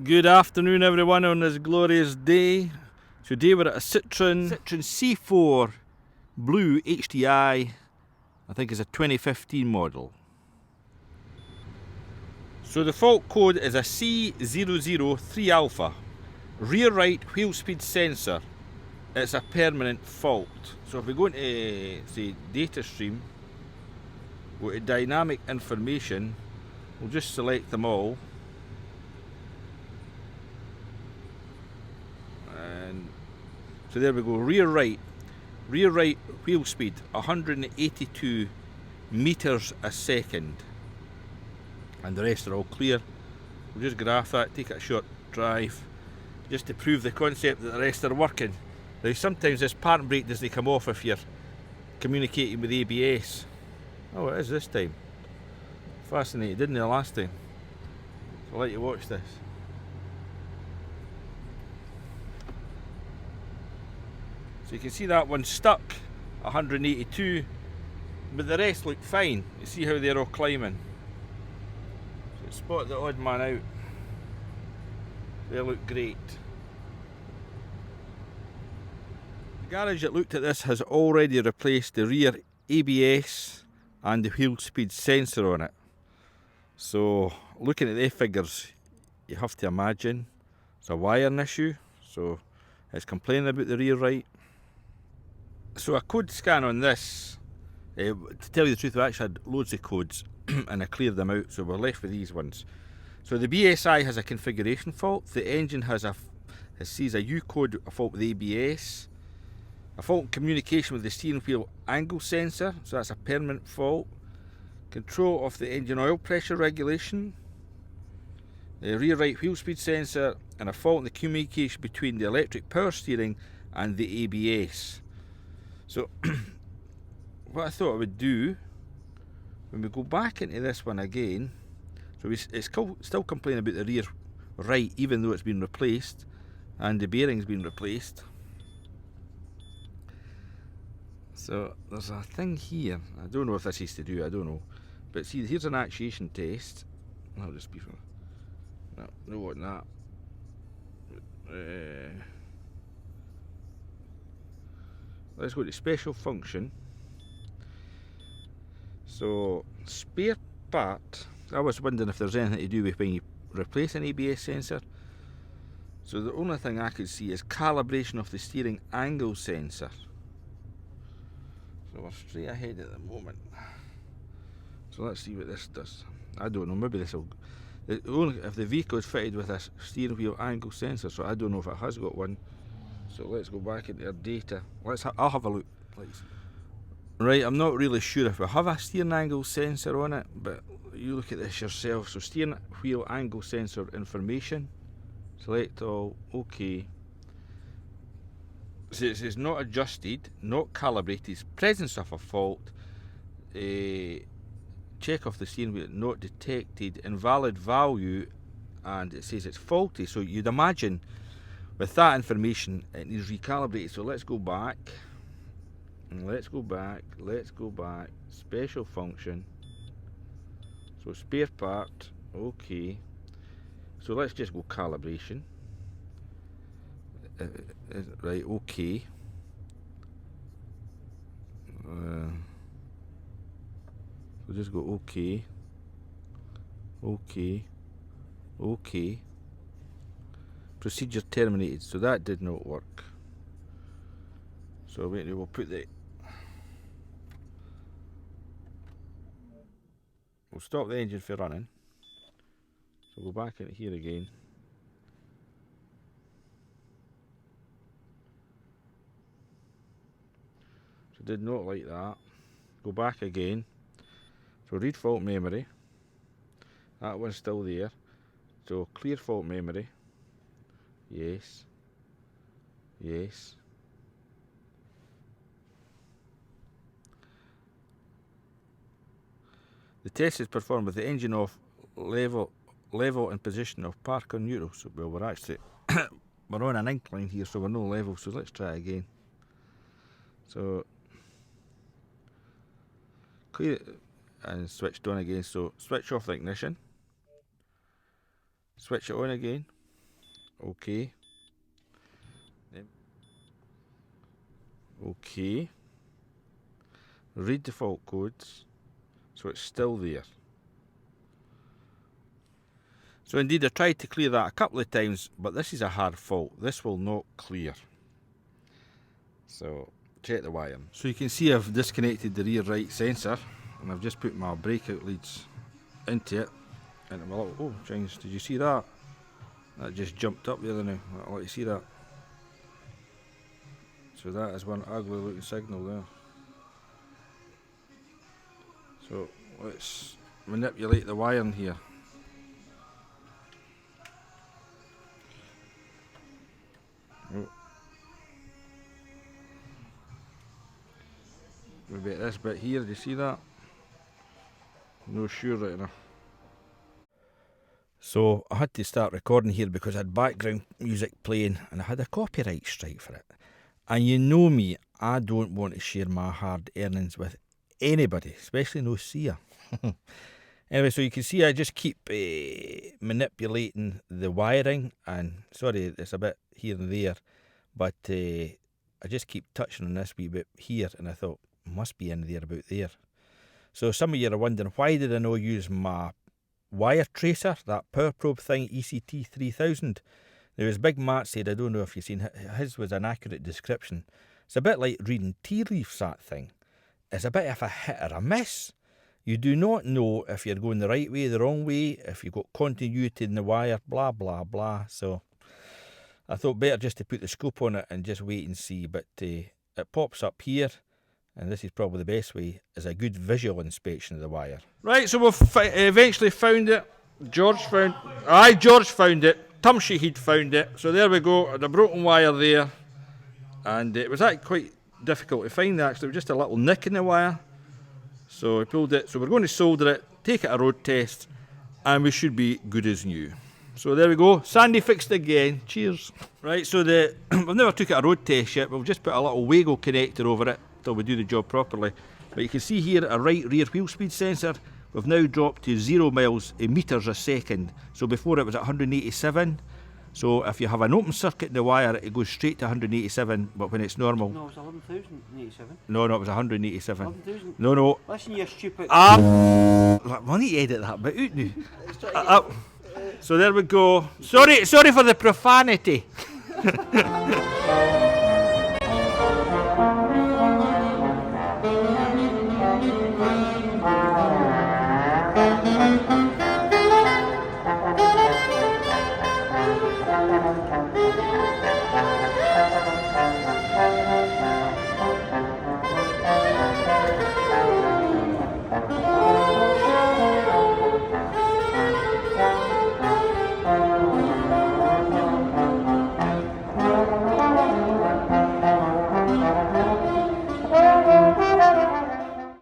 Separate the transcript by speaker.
Speaker 1: Good afternoon everyone on this glorious day. Today we're at a Citroen C4 Blue HDI. I think it's a 2015 model. So the fault code is a C003A. Rear right wheel speed sensor. It's a permanent fault. So if we go into say data stream, go to dynamic information, we'll just select them all. So there we go, rear right wheel speed 182 meters a second, and the rest are all clear. We'll just graph that, take a short drive just to prove the concept that the rest are working. Now sometimes this parking brake doesn't come off if you're communicating with ABS. Oh, it is this time. Fascinating, didn't it last time? So I'll let you watch this. So you can see that one stuck, 182, but the rest look fine. You see how they're all climbing. So spot the odd man out. They look great. The garage that looked at this has already replaced the rear ABS and the wheel speed sensor on it. So looking at the figures, you have to imagine it's a wiring issue. So it's complaining about the rear right. So a code scan on this, to tell you the truth, I actually had loads of codes and I cleared them out, so we're left with these ones. So the BSI has a configuration fault, the engine sees a U code, a fault with ABS, a fault in communication with the steering wheel angle sensor, so that's a permanent fault, control of the engine oil pressure regulation, the rear right wheel speed sensor, and a fault in the communication between the electric power steering and the ABS. So what I thought I would do, when we go back into this one again, so it's still complaining about the rear right even though it's been replaced and the bearing's been replaced. So there's a thing here, I don't know if this is to do, I don't know, but see, here's an actuation test. I'll just be no what that. Let's go to special function. So spare part, I was wondering if there's anything to do with when you replace an ABS sensor. So the only thing I could see is calibration of the steering angle sensor. So we're straight ahead at the moment. So let's see what this does. I don't know, maybe this will, only if the vehicle is fitted with a steering wheel angle sensor, so I don't know if it has got one. So let's go back into our data. I'll have a look, please. Right, I'm not really sure if we have a steering angle sensor on it, but you look at this yourself. So steering wheel angle sensor information, select all, OK. So it says not adjusted, not calibrated, presence of a fault, check of the steering wheel not detected, invalid value, and it says it's faulty. So you'd imagine with that information it needs recalibrated. So let's go back, special function, so spare part, OK. So let's just go calibration, right, OK. We'll just go OK, OK, OK. Procedure terminated, so that did not work. So we'll put we'll stop the engine for running. So go back into here again. So did not like that. Go back again. So read fault memory. That one's still there. So clear fault memory. Yes. Yes. The test is performed with the engine off, level and position of park on neutral. So well, we're actually we're on an incline here, so we're no level. So let's try again. So clear it and switched on again. So switch off the ignition. Switch it on again. Okay. Okay. Read the fault codes. So it's still there. So indeed I tried to clear that a couple of times, but this is a hard fault. This will not clear. So check the wiring. So you can see I've disconnected the rear right sensor and I've just put my breakout leads into it. And I'm like, oh James, did you see that? That just jumped up the other now. I'll let you see that. So that is one ugly looking signal there. So let's manipulate the wiring here. Oh. Maybe at this bit here, do you see that? No sure right now. So I had to start recording here because I had background music playing and I had a copyright strike for it. And you know me, I don't want to share my hard earnings with anybody, especially no seer. Anyway, so you can see I just keep manipulating the wiring, and sorry, it's a bit here and there, but I just keep touching on this wee bit here, and I thought, must be in there about there. So some of you are wondering, why did I not use my wire tracer, that power probe thing, ECT 3000? Now, as Big Matt said, I don't know if you've seen, his was an accurate description. It's a bit like reading tea leaves, that thing. It's a bit of a hit or a miss. You do not know if you're going the right way, the wrong way, if you've got continuity in the wire, blah, blah, blah. So I thought better just to put the scope on it and just wait and see. But it pops up here, and this is probably the best way, is a good visual inspection of the wire. Right, so we've eventually found it. George found it. Tumshy he'd found it. So there we go, the broken wire there. And it was actually quite difficult to find, actually. It was just a little nick in the wire. So we pulled it. So we're going to solder it, take it a road test, and we should be good as new. So there we go. Sandy fixed it again. Cheers. Right, so we've never took it a road test yet. We've just put a little Wago connector over it till we do the job properly. But you can see here a right rear wheel speed sensor. We've now dropped to 0 miles in meters a second. So before it was at 187. So if you have an open circuit in the wire, it goes straight to 187, but when it's normal...
Speaker 2: No, it was 11,087.
Speaker 1: No, it was 187.
Speaker 2: 11,000?
Speaker 1: No.
Speaker 2: Listen, you stupid...
Speaker 1: We'll need to edit that bit out now. So there we go. Sorry for the profanity.